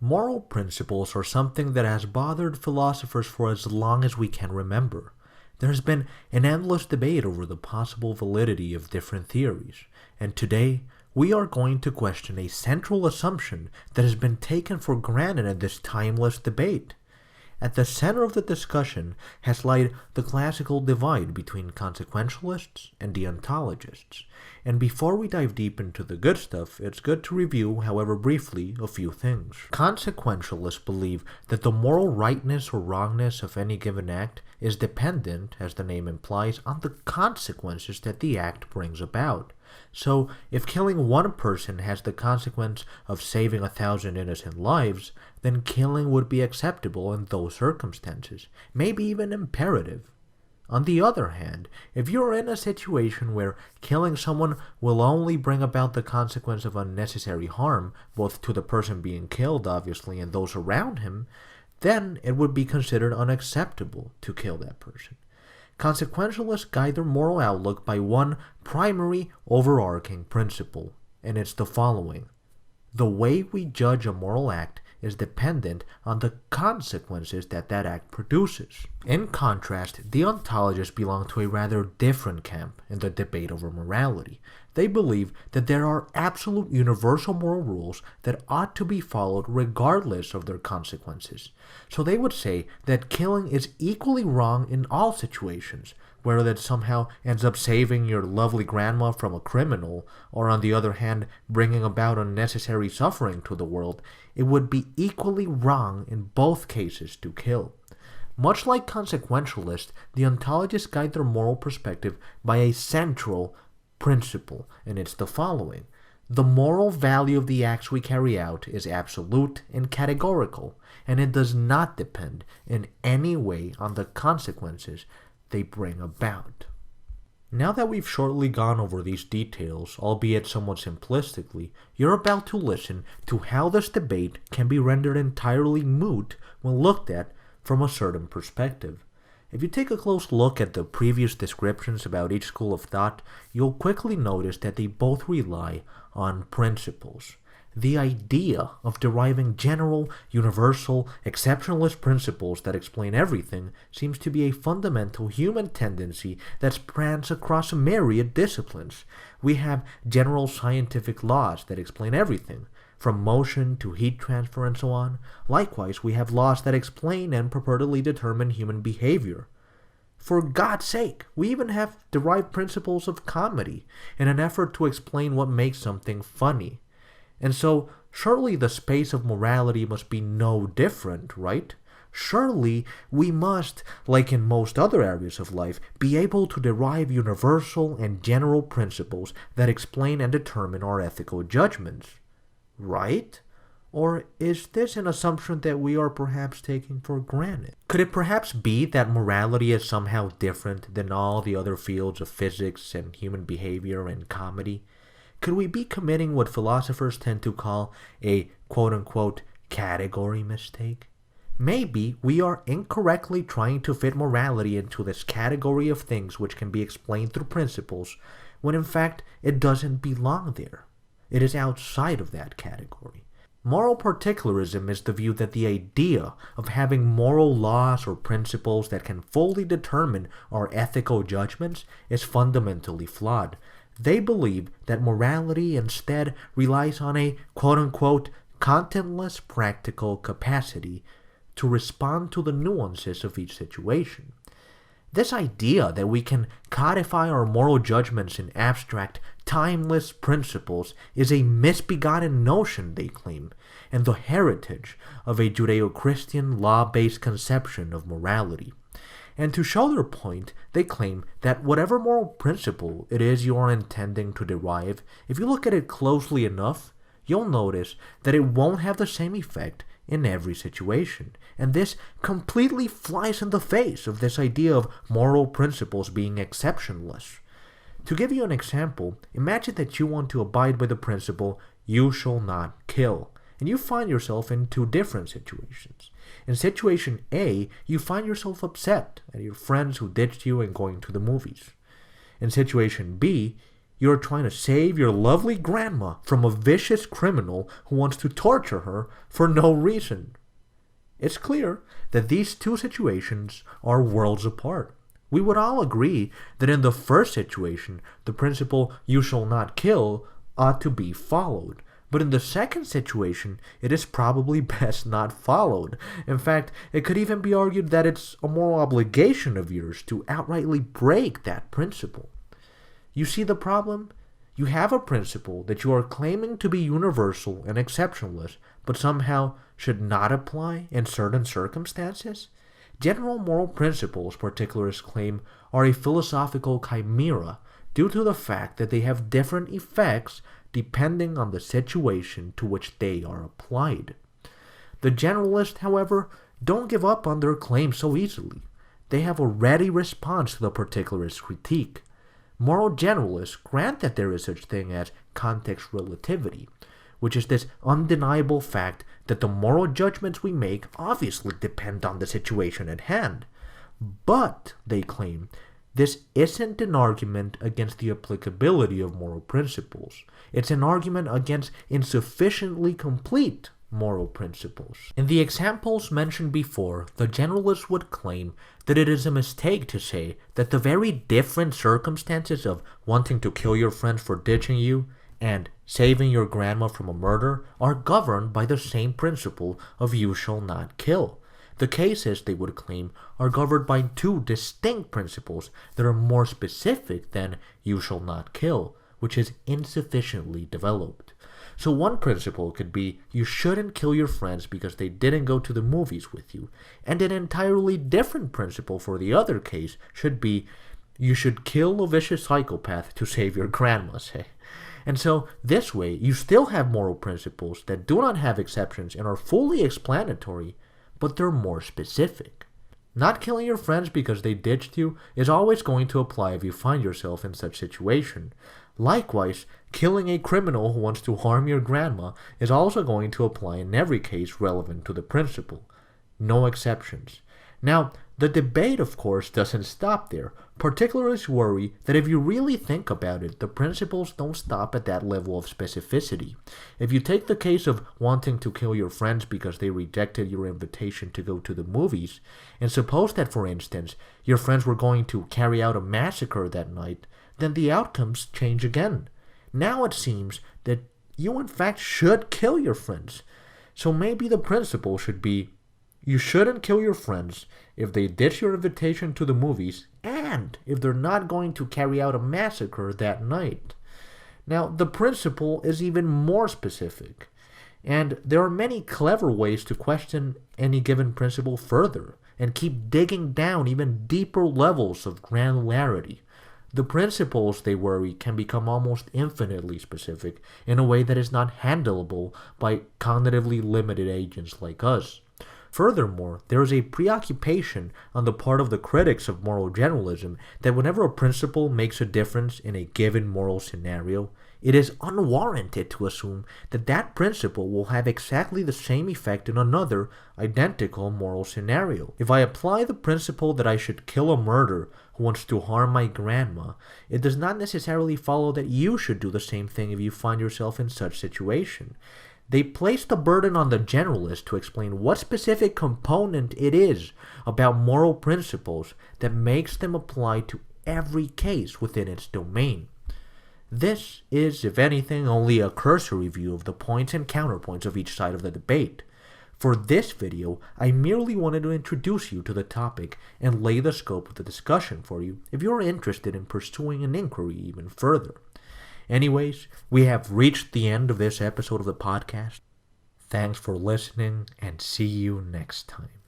Moral principles are something that has bothered philosophers for as long as we can remember. There has been an endless debate over the possible validity of different theories, and today we are going to question a central assumption that has been taken for granted in this timeless debate. At the center of the discussion has laid the classical divide between consequentialists and deontologists. And before we dive deep into the good stuff, it's good to review, however briefly, a few things. Consequentialists believe that the moral rightness or wrongness of any given act is dependent, as the name implies, on the consequences that the act brings about. So, if killing one person has the consequence of saving 1,000 innocent lives, then killing would be acceptable in those circumstances, maybe even imperative. On the other hand, if you're in a situation where killing someone will only bring about the consequence of unnecessary harm, both to the person being killed, obviously, and those around him, then it would be considered unacceptable to kill that person. Consequentialists guide their moral outlook by one primary overarching principle, and it's the following. The way we judge a moral act is dependent on the consequences that act produces. In contrast, deontologists belong to a rather different camp in the debate over morality. They believe that there are absolute universal moral rules that ought to be followed regardless of their consequences. So they would say that killing is equally wrong in all situations, whether that somehow ends up saving your lovely grandma from a criminal, or on the other hand, bringing about unnecessary suffering to the world. It would be equally wrong in both cases to kill. Much like consequentialists, deontologists guide their moral perspective by a central principle, and it's the following. The moral value of the acts we carry out is absolute and categorical, and it does not depend in any way on the consequences they bring about. Now that we've shortly gone over these details, albeit somewhat simplistically, you're about to listen to how this debate can be rendered entirely moot when looked at from a certain perspective. If you take a close look at the previous descriptions about each school of thought, you'll quickly notice that they both rely on principles. The idea of deriving general, universal, exceptionalist principles that explain everything seems to be a fundamental human tendency that spans across a myriad disciplines. We have general scientific laws that explain everything, from motion to heat transfer and so on. Likewise, we have laws that explain and purportedly determine human behavior. For God's sake, we even have derived principles of comedy in an effort to explain what makes something funny. And so, surely the space of morality must be no different, right? Surely we must, like in most other areas of life, be able to derive universal and general principles that explain and determine our ethical judgments, right? Or is this an assumption that we are perhaps taking for granted? Could it perhaps be that morality is somehow different than all the other fields of physics and human behavior and comedy? Could we be committing what philosophers tend to call a quote-unquote category mistake? Maybe we are incorrectly trying to fit morality into this category of things which can be explained through principles, when in fact it doesn't belong there. It is outside of that category. Moral particularism is the view that the idea of having moral laws or principles that can fully determine our ethical judgments is fundamentally flawed. They believe that morality instead relies on a quote-unquote contentless practical capacity to respond to the nuances of each situation. This idea that we can codify our moral judgments in abstract, timeless principles is a misbegotten notion, they claim, and the heritage of a Judeo-Christian law-based conception of morality. And to show their point, they claim that whatever moral principle it is you are intending to derive, if you look at it closely enough, you'll notice that it won't have the same effect in every situation. And this completely flies in the face of this idea of moral principles being exceptionless. To give you an example, imagine that you want to abide by the principle, "you shall not kill," and you find yourself in two different situations. In situation A, you find yourself upset at your friends who ditched you and going to the movies. In situation B, you're trying to save your lovely grandma from a vicious criminal who wants to torture her for no reason. It's clear that these two situations are worlds apart. We would all agree that in the first situation, the principle "you shall not kill" ought to be followed. But in the second situation, it is probably best not followed. In fact, it could even be argued that it's a moral obligation of yours to outrightly break that principle. You see the problem? You have a principle that you are claiming to be universal and exceptionless, but somehow should not apply in certain circumstances? General moral principles, particularists claim, are a philosophical chimera due to the fact that they have different effects depending on the situation to which they are applied. The generalists, however, don't give up on their claims so easily. They have a ready response to the particularist critique. Moral generalists grant that there is such thing as context relativity, which is this undeniable fact that the moral judgments we make obviously depend on the situation at hand. But, they claim, this isn't an argument against the applicability of moral principles. It's an argument against insufficiently complete moral principles. In the examples mentioned before, the generalists would claim that it is a mistake to say that the very different circumstances of wanting to kill your friend for ditching you and saving your grandma from a murder are governed by the same principle of "you shall not kill." The cases, they would claim, are governed by two distinct principles that are more specific than "you shall not kill," which is insufficiently developed. So one principle could be you shouldn't kill your friends because they didn't go to the movies with you, and an entirely different principle for the other case should be you should kill a vicious psychopath to save your grandma, say. And so, this way, you still have moral principles that do not have exceptions and are fully explanatory, but they're more specific. Not killing your friends because they ditched you is always going to apply if you find yourself in such situation. Likewise, killing a criminal who wants to harm your grandma is also going to apply in every case relevant to the principle. No exceptions. Now, the debate, of course, doesn't stop there. Particularists worry that if you really think about it, the principles don't stop at that level of specificity. If you take the case of wanting to kill your friends because they rejected your invitation to go to the movies, and suppose that, for instance, your friends were going to carry out a massacre that night, then the outcomes change again. Now it seems that you in fact should kill your friends. So maybe the principle should be you shouldn't kill your friends if they ditch your invitation to the movies and if they're not going to carry out a massacre that night. Now, the principle is even more specific, and there are many clever ways to question any given principle further and keep digging down even deeper levels of granularity. The principles, they worry, can become almost infinitely specific in a way that is not handleable by cognitively limited agents like us. Furthermore, there is a preoccupation on the part of the critics of moral generalism that whenever a principle makes a difference in a given moral scenario, it is unwarranted to assume that that principle will have exactly the same effect in another, identical moral scenario. If I apply the principle that I should kill a murderer who wants to harm my grandma, it does not necessarily follow that you should do the same thing if you find yourself in such situation. They place the burden on the generalist to explain what specific component it is about moral principles that makes them apply to every case within its domain. This is, if anything, only a cursory view of the points and counterpoints of each side of the debate. For this video, I merely wanted to introduce you to the topic and lay the scope of the discussion for you if you're interested in pursuing an inquiry even further. Anyways, we have reached the end of this episode of the podcast. Thanks for listening, and see you next time.